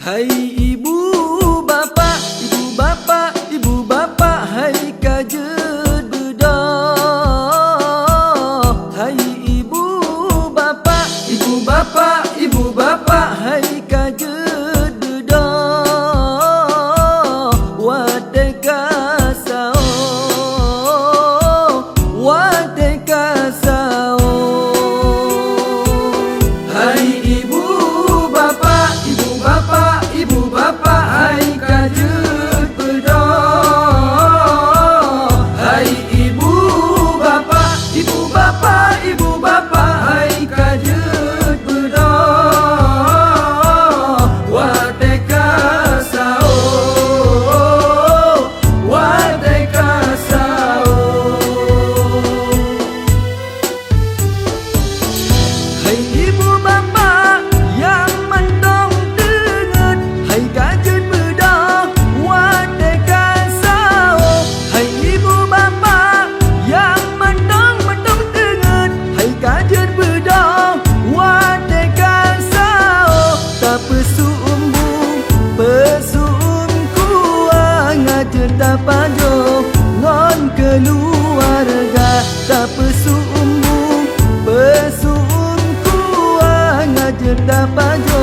Hai ibu bapa, ibu bapa, ibu bapa, hai kajet bedah. Hai ibu bapa, ibu bapa, ibu bapa, hai kajet bedah. Watai kasau, watai kasau. Hai ibu bapa, ibu bapa, ibu bapa, hai kajet bedah. Hai ibu bapa, ibu bapa, ibu bapa, hai kajet bedah. Watai kasau, watai kasau. Hai ibu bapa yang mendong denget, hai kajet bedah, watai kasau. Hai ibu bapa yang mendong denget, hai kajet bedah, watai kasau. Tak pesumbung, pesum kuang aja tak pajo ngon keluarga. Tak pesumbung, pesum kuang aja tak pajo